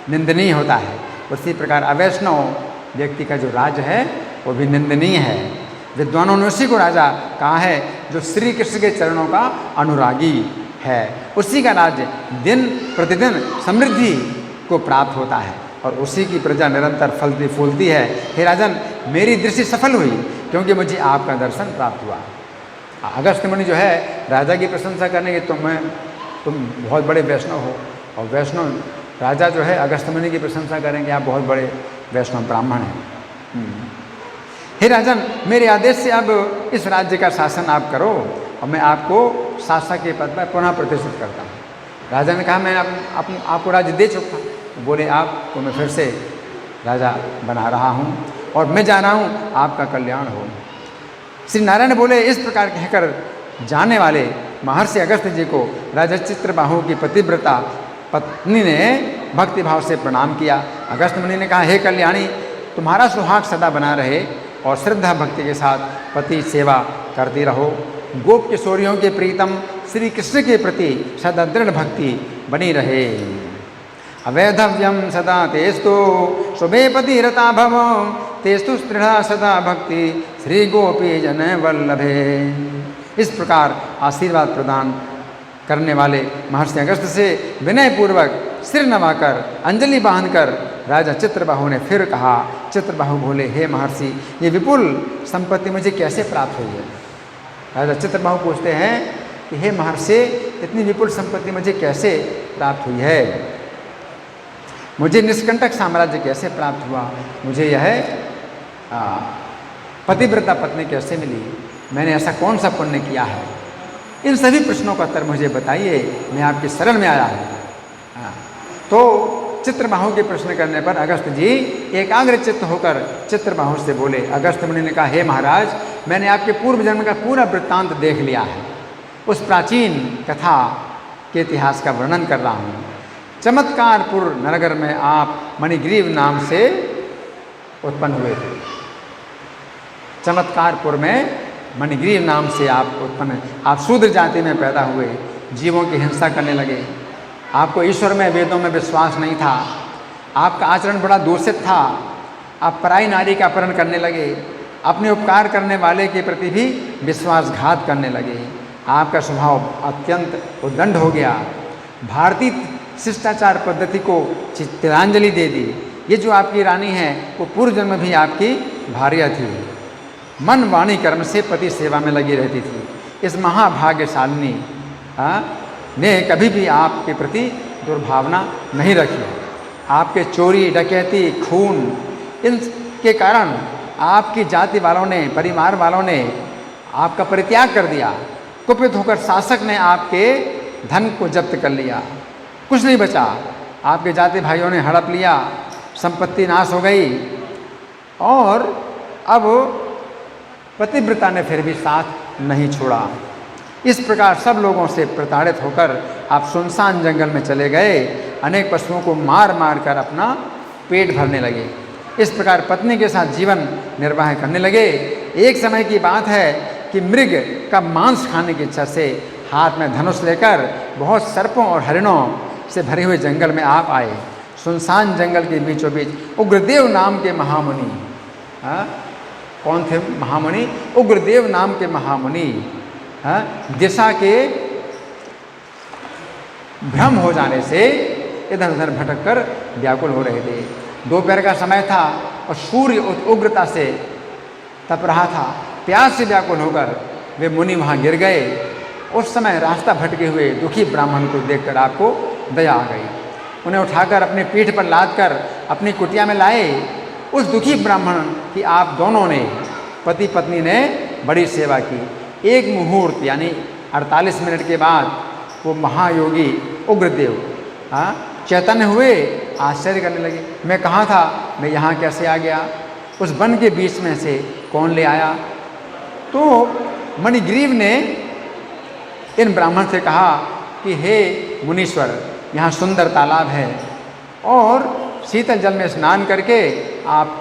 निंदनीय होता है, उसी प्रकार अवैष्णव व्यक्ति का जो राज्य है वो भी निंदनीय है। विद्वानों ने उसी को राजा कहा है जो श्री कृष्ण के चरणों का अनुरागी है, उसी का राज्य दिन प्रतिदिन समृद्धि को प्राप्त होता है, और उसी की प्रजा निरंतर फलती फूलती है। हे राजन, मेरी दृष्टि सफल हुई क्योंकि मुझे आपका दर्शन प्राप्त हुआ। अगस्त्य मुनि जो है राजा की प्रशंसा करने के तुम बहुत बड़े वैष्णव हो, और वैष्णव राजा जो है अगस्त्य मुनि की प्रशंसा करेंगे आप बहुत बड़े वैष्णव ब्राह्मण हैं। हे राजन, मेरे आदेश से अब इस राज्य का शासन आप करो, और मैं आपको शासक के पद पर पुनः प्रतिष्ठित करता हूँ। राजा ने कहा मैं आपको राज्य दे चुका, बोले आप तो मैं फिर से राजा बना रहा हूँ, और मैं जा रहा हूँ, आपका कल्याण हो। श्री नारायण बोले, इस प्रकार कहकर जाने वाले महर्षि अगस्त्य जी को राजा चित्रबाहु की पतिव्रता पत्नी ने भक्तिभाव से प्रणाम किया। अगस्त्य मुनि ने कहा, हे कल्याणी, तुम्हारा सुहाग सदा बना रहे और श्रद्धा भक्ति के साथ पति सेवा करती रहो। गोप किशोरियों के प्रीतम श्री कृष्ण के प्रति सदा दृढ़ भक्ति बनी रहे। अवैधव्यम सदा तेस्तु शुभे पति रता भव, तेस्तु स्त्रीढ़ा सदा भक्ति श्री गोपी जन वल्लभे। इस प्रकार आशीर्वाद प्रदान करने वाले महर्षि अगस्त्य से विनय पूर्वक सिर नवाकर अंजलि बांधकर राजा चित्रबाहु ने फिर कहा। चित्रबाहु बोले, हे महर्षि, ये विपुल संपत्ति मुझे कैसे प्राप्त हुई है? राजा चित्रबाहु पूछते हैं कि हे महर्षि, इतनी विपुल संपत्ति मुझे कैसे प्राप्त हुई है? मुझे निष्कंटक साम्राज्य कैसे प्राप्त हुआ? मुझे यह पतिव्रता पत्नी कैसे मिली? मैंने ऐसा कौन सा पुण्य किया है? इन सभी प्रश्नों का उत्तर मुझे बताइए, मैं आपकी शरण में आया हूँ। तो चित्रबाहु के प्रश्न करने पर अगस्त्य जी एकाग्रचित्त होकर चित्रबाहु से बोले। अगस्त्य मुनि ने कहा, हे महाराज, मैंने आपके पूर्व जन्म का पूरा वृत्तांत देख लिया है। उस प्राचीन कथा के इतिहास का वर्णन कर रहा हूँ। चमत्कारपुर नगर में आप मणिग्रीव नाम से उत्पन्न हुए थे। चमत्कारपुर में मणिग्रीव नाम से आप उत्पन्न, आप शूद्र जाति में पैदा हुए, जीवों की हिंसा करने लगे। आपको ईश्वर में, वेदों में विश्वास नहीं था। आपका आचरण बड़ा दूषित था। आप पराई नारी का अपहरण करने लगे। अपने उपकार करने वाले के प्रति भी विश्वासघात करने लगे। आपका स्वभाव अत्यंत उद्दंड हो गया। भारतीय शिष्टाचार पद्धति को तिलांजलि दे दी। ये जो आपकी रानी है वो पूर्व जन्म भी आपकी भार्या थी। मन वाणी कर्म से पति सेवा में लगी रहती थी। इस महाभाग्यशालिनी ने कभी भी आपके प्रति दुर्भावना नहीं रखी। आपके चोरी, डकैती, खून, इनके कारण आपकी जाति वालों ने, परिवार वालों ने आपका परित्याग कर दिया। कुपित होकर शासक ने आपके धन को जब्त कर लिया। कुछ नहीं बचा। आपके जाति भाइयों ने हड़प लिया, संपत्ति नाश हो गई, और अब पतिव्रता ने फिर भी साथ नहीं छोड़ा। इस प्रकार सब लोगों से प्रताड़ित होकर आप सुनसान जंगल में चले गए। अनेक पशुओं को मार मार कर अपना पेट भरने लगे। इस प्रकार पत्नी के साथ जीवन निर्वाह करने लगे। एक समय की बात है कि मृग का मांस खाने की इच्छा से हाथ में धनुष लेकर बहुत सर्पों और हरिणों से भरे हुए जंगल में आप आए। सुनसान जंगल के बीचों बीच उग्रदेव नाम के महामुनि, कौन थे महामुनि? उग्रदेव नाम के महामुनि दिशा के भ्रम हो जाने से इधर उधर भटक कर व्याकुल हो रहे थे। दोपहर का समय था और सूर्य उग्रता से तप रहा था। प्यास से व्याकुल होकर वे मुनि वहाँ गिर गए। उस समय रास्ता भटके हुए दुखी ब्राह्मण को देखकर आपको दया आ गई। उन्हें उठाकर अपनी पीठ पर लाद कर अपनी कुटिया में लाए। उस दुखी ब्राह्मण की आप दोनों ने, पति पत्नी ने बड़ी सेवा की। एक मुहूर्त यानी 48 मिनट के बाद वो महायोगी उग्रदेव चैतन्य हुए, आश्चर्य करने लगे। मैं कहाँ था, मैं यहाँ कैसे आ गया, उस वन के बीच में से कौन ले आया। तो मणिग्रीव ने इन ब्राह्मण से कहा कि हे मुनीश्वर, यहाँ सुंदर तालाब है और शीतल जल में स्नान करके आप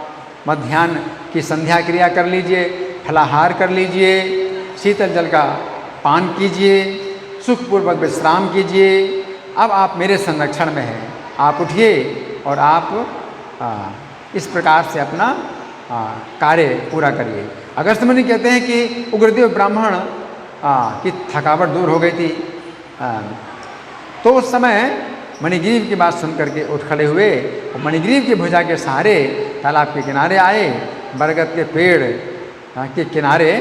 मध्याह्न की संध्या क्रिया कर लीजिए, फलाहार कर लीजिए, शीतल जल का पान कीजिए, सुखपूर्वक विश्राम कीजिए। अब आप मेरे संरक्षण में हैं, आप उठिए और आप इस प्रकार से अपना कार्य पूरा करिए। अगस्त्य मुनि कहते हैं कि उग्रदेव ब्राह्मण की थकावट दूर हो गई थी। तो उस समय मणिग्रीव की बात सुन करके उठ खड़े हुए और मणिग्रीव की भुजा के सहारे तालाब के किनारे आए। बरगद के पेड़ के किनारे,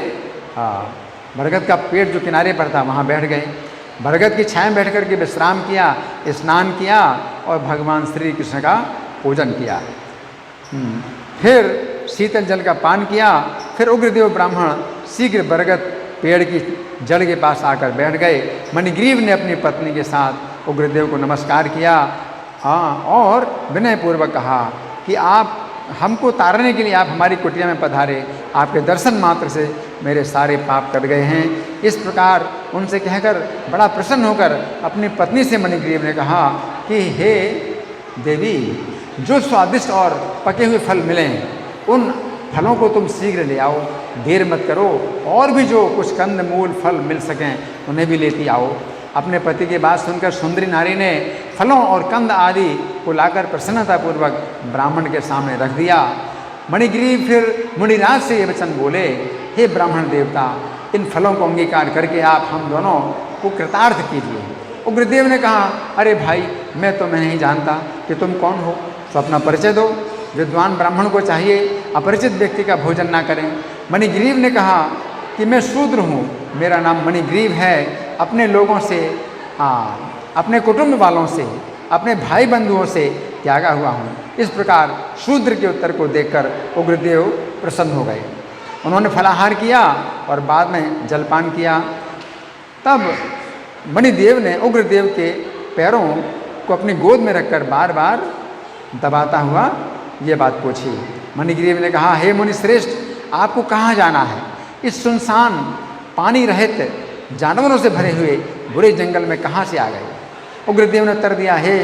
बरगद का पेड़ जो किनारे पर था वहाँ बैठ गए। बरगद की छाया में बैठ कर के विश्राम किया, स्नान किया और भगवान श्री कृष्ण का पूजन किया। फिर शीतल जल का पान किया। फिर उग्रदेव ब्राह्मण शीघ्र बरगद पेड़ की जड़ के पास आकर बैठ गए। मणिग्रीव ने अपनी पत्नी के साथ उग्रदेव को नमस्कार किया और विनयपूर्वक कहा कि आप हमको तारने के लिए आप हमारी कुटिया में पधारे, आपके दर्शन मात्र से मेरे सारे पाप कट गए हैं। इस प्रकार उनसे कहकर बड़ा प्रसन्न होकर अपनी पत्नी से मणिग्रीव ने कहा कि हे देवी, जो स्वादिष्ट और पके हुए फल मिलें उन फलों को तुम शीघ्र ले आओ, देर मत करो। और भी जो कुछ कंद मूल फल मिल सकें उन्हें भी लेती आओ। अपने पति की बात सुनकर सुंदरी नारी ने फलों और कंद आदि को लाकर प्रसन्नतापूर्वक ब्राह्मण के सामने रख दिया। मणिग्रीव फिर मुनिराज से ये वचन बोले, हे ब्राह्मण देवता, इन फलों को अंगीकार करके आप हम दोनों को कृतार्थ कीजिए। उग्रदेव ने कहा, अरे भाई, मैं तुम्हें नहीं जानता कि तुम कौन हो, तो अपना परिचय दो। विद्वान ब्राह्मण को चाहिए अपरिचित व्यक्ति का भोजन ना करें। मणिग्रीव ने कहा कि मैं शूद्र हूँ, मेरा नाम मणिग्रीव है, अपने लोगों से, अपने कुटुंब वालों से, अपने भाई बंधुओं से त्यागा हुआ हूँ। इस प्रकार शूद्र के उत्तर को देखकर उग्रदेव प्रसन्न हो गए। उन्होंने फलाहार किया और बाद में जलपान किया। तब मणिदेव ने उग्रदेव के पैरों को अपनी गोद में रखकर बार बार दबाता हुआ ये बात पूछी। मणिग्रीव ने कहा, हे मुनि श्रेष्ठ, आपको कहाँ जाना है? इस सुनसान पानी रहित जानवरों से भरे हुए बुरे जंगल में कहाँ से आ गए? उग्रदेव ने उत्तर दिया, हे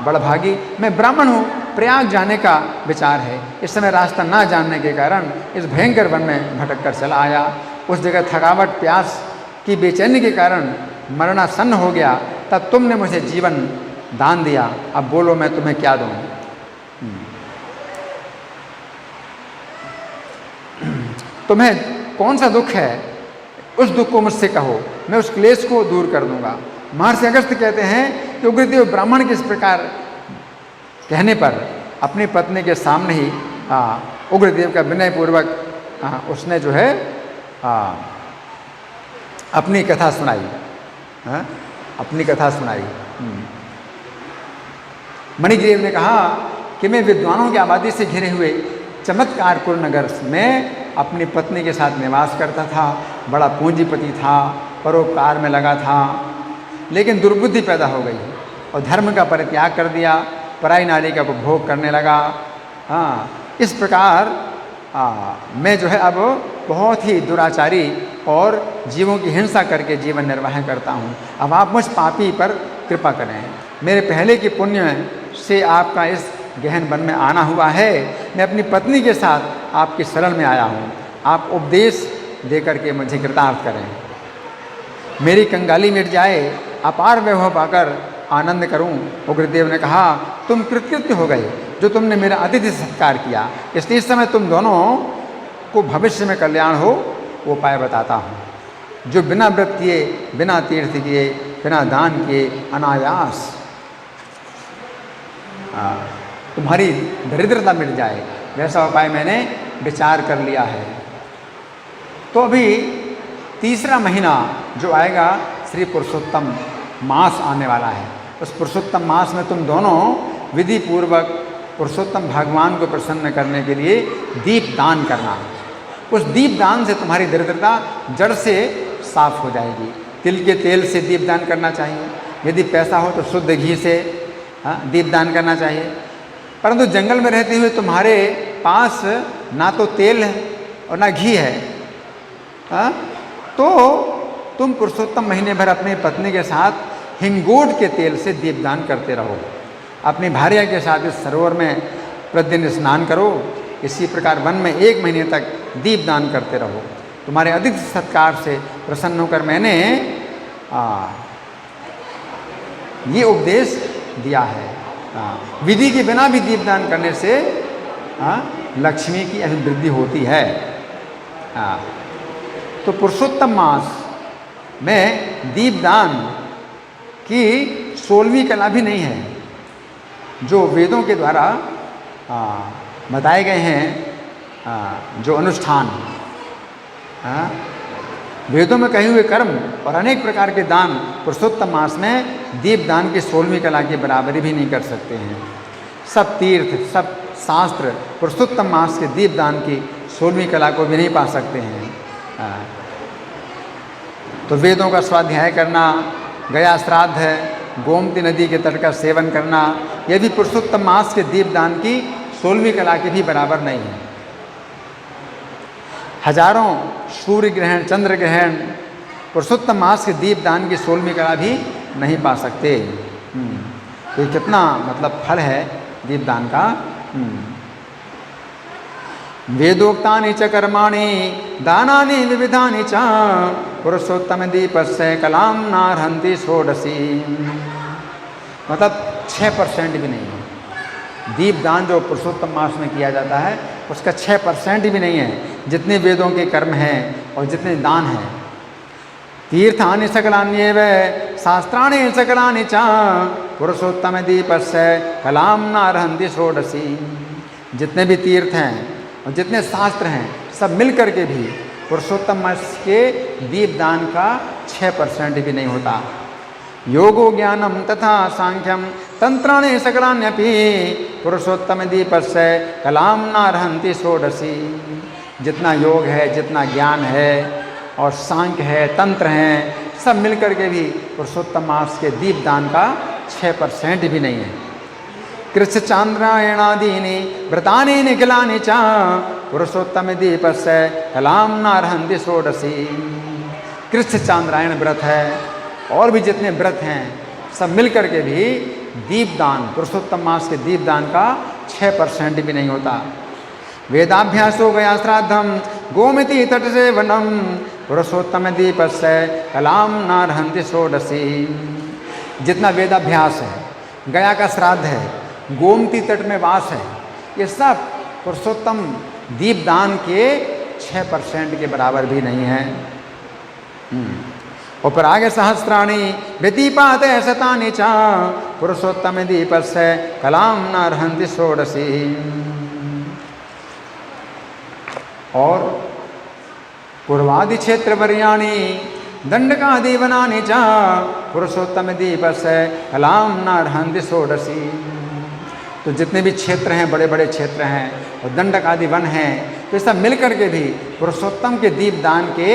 बड़भागी, मैं ब्राह्मण हूँ, प्रयाग जाने का विचार है। इस समय रास्ता ना जानने के कारण इस भयंकर वन में भटक कर चला आया। उस जगह थकावट, प्यास की बेचैनी के कारण मरणासन्न हो गया। तब तुमने मुझे जीवन दान दिया, अब बोलो मैं तुम्हें क्या दूँ? तुम्हें कौन सा दुख है, उस दुख को मुझसे कहो, मैं उस क्लेश को दूर कर दूंगा। महर्षि अगस्त्य कहते हैं कि उग्रदेव ब्राह्मण के इस प्रकार कहने पर अपनी पत्नी के सामने ही उग्रदेव का विनयपूर्वक उसने जो है अपनी कथा सुनाई। अपनी कथा सुनाई। मणिग्रीव ने कहा कि मैं विद्वानों की आबादी से घिरे हुए चमत्कारपुर नगर में अपनी पत्नी के साथ निवास करता था। बड़ा पूंजीपति था, परोपकार में लगा था, लेकिन दुर्बुद्धि पैदा हो गई और धर्म का परित्याग कर दिया, पराई नारी का उपभोग करने लगा। इस प्रकार मैं जो है अब बहुत ही दुराचारी और जीवों की हिंसा करके जीवन निर्वाह करता हूँ। अब आप मुझ पापी पर कृपा करें। मेरे पहले के पुण्य से आपका इस गहन वन में आना हुआ है। मैं अपनी पत्नी के साथ आपकी शरण में आया हूँ। आप उपदेश देकर के मुझे कृतार्थ करें, मेरी कंगाली मिट जाए, अपार वैभव पाकर आनंद करूं। उग्रदेव ने कहा, तुम कृतकृत्य हो गए जो तुमने मेरा अतिथि सत्कार किया, इसलिए इस समय तुम दोनों को भविष्य में कल्याण हो वो उपाय बताता हूँ। जो बिना व्रत किए, बिना तीर्थ किए, बिना दान किए अनायास तुम्हारी दरिद्रता मिट जाए, वैसा उपाय मैंने विचार कर लिया है। तो अभी तीसरा महीना जो आएगा, श्री पुरुषोत्तम मास आने वाला है। उस पुरुषोत्तम मास में तुम दोनों विधि पूर्वक पुरुषोत्तम भगवान को प्रसन्न करने के लिए दीप दान करना। उस दीप दान से तुम्हारी दरिद्रता जड़ से साफ हो जाएगी। तिल के तेल से दीप दान करना चाहिए, यदि पैसा हो तो शुद्ध घी से दीप दान करना चाहिए। परंतु जंगल में रहते हुए तुम्हारे पास ना तो तेल है और ना घी है, तो तुम पुरुषोत्तम महीने भर अपनी पत्नी के साथ हिंगोट के तेल से दीपदान करते रहो। अपनी भार्या के साथ इस सरोवर में प्रतिदिन स्नान करो। इसी प्रकार वन में 1 महीने तक दीपदान करते रहो। तुम्हारे अधिक सत्कार से प्रसन्न होकर मैंने ये उपदेश दिया है। विधि के बिना भी दीपदान करने से लक्ष्मी की अभिवृद्धि होती है। तो पुरुषोत्तम मास में दीपदान की 16वीं कला भी नहीं है, जो वेदों के द्वारा बताए गए हैं। जो अनुष्ठान वेदों में कहे हुए कर्म और अनेक प्रकार के दान पुरुषोत्तम मास में दीपदान की 16वीं कला की बराबरी भी नहीं कर सकते हैं। सब तीर्थ, सब शास्त्र पुरुषोत्तम मास के दीपदान की 16वीं कला को भी नहीं पा सकते हैं। तो वेदों का स्वाध्याय करना, गया श्राद्ध है, गोमती नदी के तट का सेवन करना, यह भी पुरुषोत्तम मास के दीपदान की 16वीं कला के भी बराबर नहीं है। हजारों सूर्य ग्रहण, चंद्र ग्रहण पुरुषोत्तम मास के दीपदान की 16वीं कला भी नहीं पा सकते। तो ये कितना मतलब फल है दीपदान का। वेदोक्तानि च कर्माणि दानानि विविधानि च पुरुषोत्तम दीपस्य कलाम नार्हन्ति षोडशी। मतलब 6% भी नहीं है। दीपदान जो पुरुषोत्तम मास में किया जाता है उसका 6% भी नहीं है, जितने वेदों के कर्म हैं और जितने दान हैं। तीर्थानि सकलान्येव शास्त्राणि सकलानि च पुरुषोत्तम दीपस्य कलाम नार्हन्ति षोडशी। जितने भी तीर्थ हैं और जितने शास्त्र हैं सब मिल कर के भी पुरुषोत्तम मास के दीपदान का 6% भी नहीं होता। योगो ज्ञानम तथा सांख्यम तंत्राणि सकलान्यपि पुरुषोत्तम दीपस्य कलाम नार्हन्ति षोडशी। जितना योग है, जितना ज्ञान है और सांख्य है, तंत्र हैं, सब मिलकर के भी पुरुषोत्तम मास के दीपदान का 6% भी नहीं है। कृष्ण चांद्रायणादीनि व्रतानि निखिलानि च पुरुषोत्तम दीपस्य कलाम नार्हन्ति षोडशी। कृष्ण चांद्रायण व्रत है और भी जितने व्रत हैं सब मिलकर के भी दीपदान, पुरुषोत्तम मास के दीपदान का 6% भी नहीं होता। वेदाभ्यासो गया श्राद्धम गोमती तट से वनम पुरुषोत्तम दीपस्य कलाम नार्हन्ति षोडशी। जितना वेदाभ्यास है, गया का श्राद्ध है, गोमती तट में वास है, ये सब पुरुषोत्तम दीपदान के 6% के बराबर भी नहीं है। और आगे सहस्राणि व्यतीपात शतानि च पुरुषोत्तम दीपस्य कलाम नार्हन्ति षोडशी। और पूर्वादि क्षेत्र वर्याणि दंडकादि वनानि च पुरुषोत्तम दीपस्य कलाम नार्हन्ति षोडशी। तो जितने भी क्षेत्र हैं, बड़े बड़े क्षेत्र हैं और दंडक आदि वन हैं, तो सब मिल कर के भी पुरुषोत्तम के दीपदान के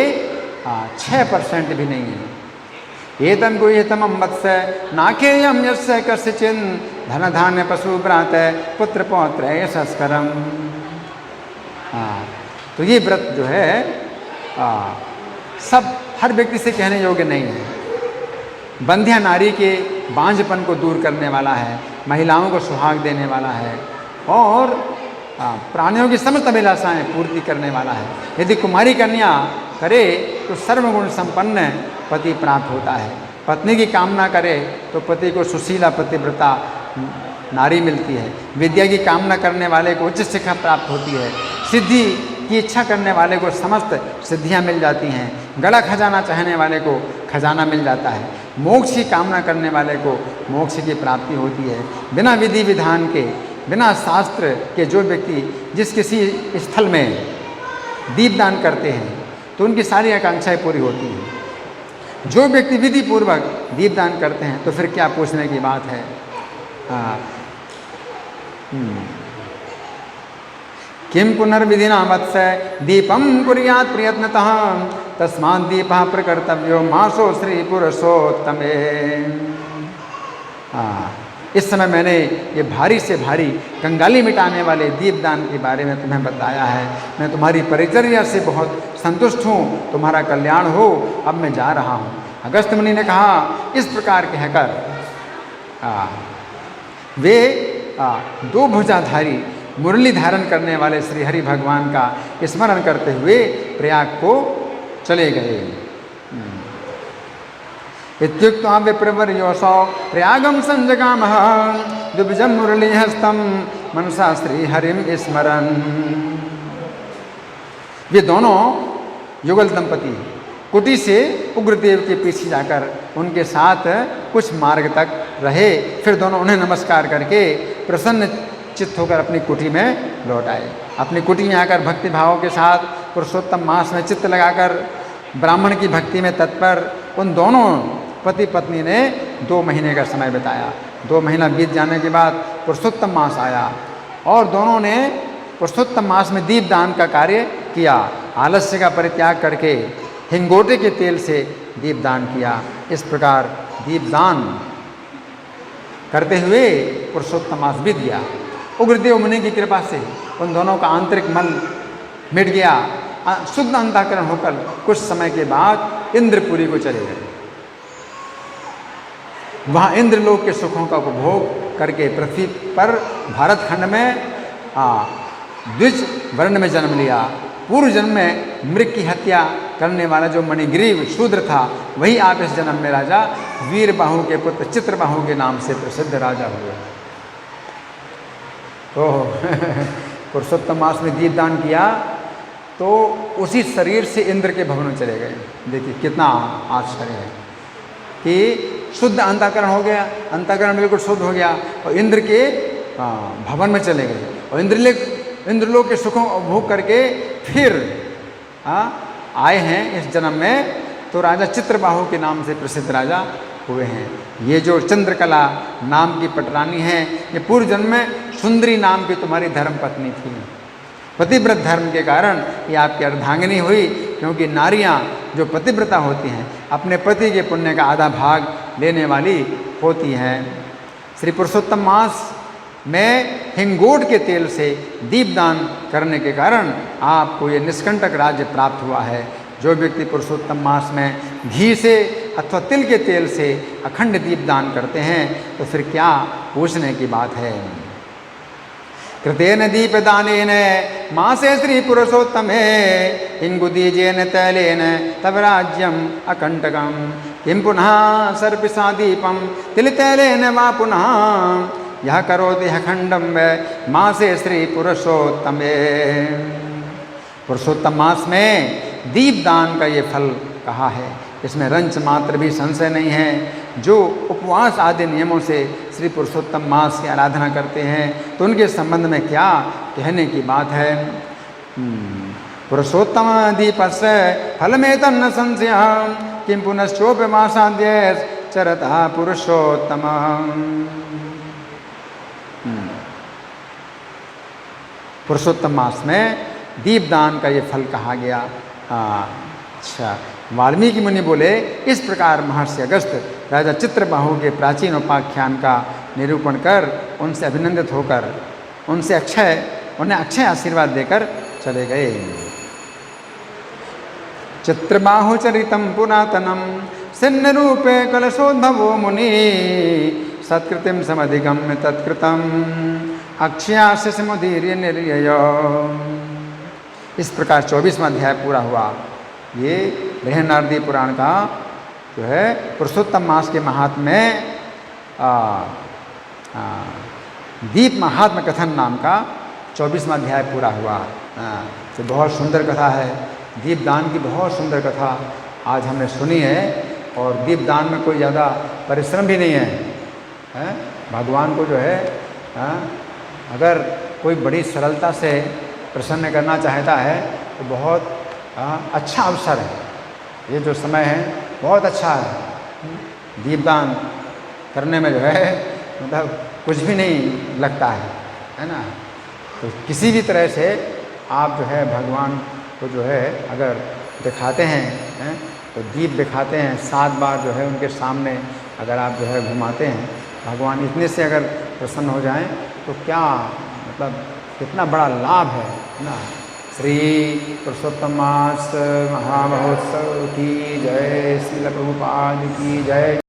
6% भी नहीं है। एतम गुह्यतमं वत्स्य नाखेयं यस्य कस्यचिन् धन धान्य पशु व्रात पुत्र पौत्र यशस्करम। तो ये व्रत जो है सब हर व्यक्ति से कहने योग्य नहीं है। बंध्या नारी के बांझपन को दूर करने वाला है, महिलाओं को सुहाग देने वाला है और प्राणियों की समस्त अभिलाषाएं पूर्ति करने वाला है। यदि कुमारी कन्या करे तो सर्वगुण संपन्न पति प्राप्त होता है। पत्नी की कामना करे तो पति को सुशीला पतिव्रता नारी मिलती है। विद्या की कामना करने वाले को उच्च शिक्षा प्राप्त होती है। सिद्धि की इच्छा करने वाले को समस्त सिद्धियां मिल जाती हैं। गड़ा खजाना चाहने वाले को खजाना मिल जाता है, मोक्ष की कामना करने वाले को मोक्ष की प्राप्ति होती है। बिना विधि विधान के, बिना शास्त्र के जो व्यक्ति जिस किसी स्थल में दीपदान करते हैं तो उनकी सारी आकांक्षाएं पूरी होती हैं। जो व्यक्ति विधि पूर्वक दीपदान करते हैं तो फिर क्या पूछने की बात है। किम पुनर्विधिना वत्स दीपम कुर्यात् प्रयत्नतः तस्मात् दीपः प्रकर्तव्यो मासो श्री पुरुषोत्तमे। इस समय मैंने ये भारी से भारी कंगाली मिटाने वाले दीपदान के बारे में तुम्हें बताया है। मैं तुम्हारी परिचर्या से बहुत संतुष्ट हूँ, तुम्हारा कल्याण हो, अब मैं जा रहा हूँ। अगस्त्य मुनि ने कहा, इस प्रकार कहकर वे दो भुजाधारी मुरली धारण करने वाले श्री हरि भगवान का स्मरण करते हुए प्रयाग को चले गए। इत्युक्त्वा विप्रवर्योऽसौ प्रयागं संजगामः द्विभुजं मुरलीहस्तं मनसा श्री हरिं स्मरन्। वे दोनों युगल दंपति कुटी से उग्रदेव के पीछे जाकर उनके साथ कुछ मार्ग तक रहे। फिर दोनों उन्हें नमस्कार करके प्रसन्न चित्त होकर अपनी कुटी में लौट आए। अपनी कुटी में आकर भक्ति भावों के साथ पुरुषोत्तम मास में चित्त लगाकर ब्राह्मण की भक्ति में तत्पर उन दोनों पति पत्नी ने 2 महीने का समय बिताया। 2 महीना बीत जाने के बाद पुरुषोत्तम मास आया और दोनों ने पुरुषोत्तम मास में दीपदान का कार्य किया। आलस्य का परित्याग करके हिंगोटे के तेल से दीपदान किया। इस प्रकार दीपदान करते हुए पुरुषोत्तम मास बीत गया। उग्रदेव मुनि की कृपा से उन दोनों का आंतरिक मल मिट गया। शुद्ध अंतःकरण होकर कुछ समय के बाद इंद्रपुरी को चले गए। वहाँ इंद्रलोक के सुखों का उपभोग करके पृथ्वी पर भारत खंड में द्विज वर्ण में जन्म लिया। पूर्व जन्म में मृग की हत्या करने वाला जो मणिग्रीव शूद्र था, वही आप इस जन्म में राजा वीरबाहु के पुत्र चित्रबाहु के नाम से प्रसिद्ध राजा हुए। तो पुरुषोत्तम मास में दीपदान किया तो उसी शरीर से इंद्र के भवन में चले गए। देखिए कितना आश्चर्य है कि शुद्ध अंतःकरण हो गया, अंतःकरण बिल्कुल शुद्ध हो गया और इंद्र के भवन में चले गए और इंद्रलोक के सुखों को भोग करके फिर आए हैं इस जन्म में। तो राजा चित्रबाहु के नाम से प्रसिद्ध राजा हुए हैं। ये जो चंद्रकला नाम की पटरानी है, ये पूर्व जन्म में सुंदरी नाम की तुम्हारी धर्म पत्नी थी। पतिव्रत धर्म के कारण ये आपकी अर्धांगिनी हुई, क्योंकि नारियां जो पतिव्रता होती हैं अपने पति के पुण्य का आधा भाग लेने वाली होती हैं। श्री पुरुषोत्तम मास में हिंगोट के तेल से दीपदान करने के कारण आपको ये निष्कंटक राज्य प्राप्त हुआ है। जो व्यक्ति पुरुषोत्तम मास में घी से अथवा तिल के तेल से अखंड दीपदान करते हैं तो फिर क्या पूछने की बात है। कृतेन दीपदानेन मासे श्री पुरुषोत्तमे इंगुदीजेन तैलेन तव राज्यम अकंटकम किं पुनः सर्पिषा दीपम तिलतैलेन वा पुनः यह करोति अखंडम मासे श्री पुरुषोत्तमे। पुरुषोत्तम मास में दीपदान का ये फल कहा है, इसमें रंच मात्र भी संशय नहीं है। जो उपवास आदि नियमों से श्री पुरुषोत्तम मास की आराधना करते हैं तो उनके संबंध में क्या कहने की बात है। पुरुषोत्तम दीपस्य फलमेतन्न संशय किं पुनश्चोपवासाद्य चरता पुरुषोत्तम। पुरुषोत्तम मास में दीपदान का ये फल कहा गया। अच्छा, वाल्मीकि मुनि बोले, इस प्रकार महर्षि अगस्त राजा चित्रबाहु के प्राचीन उपाख्यान का निरूपण कर उनसे अभिनंदित होकर उन्हें अक्षय आशीर्वाद देकर चले गए। चित्रबाहु चरितम पुरातनम सिन्न रूपे कलशोद्भवो मुनि सत्कृतिम समधिगम्य तत्कृतम अक्षयास्य समुदीर्य निर्यय। इस प्रकार 24वां अध्याय पूरा हुआ। ये बृहन्नारदी पुराण का जो है पुरुषोत्तम मास के महात्म्य में दीप महात्म कथन नाम का 24वां अध्याय पूरा हुआ। तो बहुत सुंदर कथा है। दीपदान की बहुत सुंदर कथा आज हमने सुनी है। और दीपदान में कोई ज़्यादा परिश्रम भी नहीं है, हैं? भगवान को जो है अगर कोई बड़ी सरलता से प्रसन्न करना चाहता है तो बहुत अच्छा अवसर है। ये जो समय है बहुत अच्छा है। दीपदान करने में जो है मतलब कुछ भी नहीं लगता है ना। तो किसी भी तरह से आप जो है भगवान को जो है अगर दिखाते हैं तो दीप दिखाते हैं 7 बार जो है उनके सामने अगर आप जो है घुमाते हैं, भगवान इतने से अगर प्रसन्न हो जाएं तो क्या मतलब कितना बड़ा लाभ है ना। श्री पुरुषोत्तम मास महामहोत्सव की जय, श्रील प्रभुपाद की जय।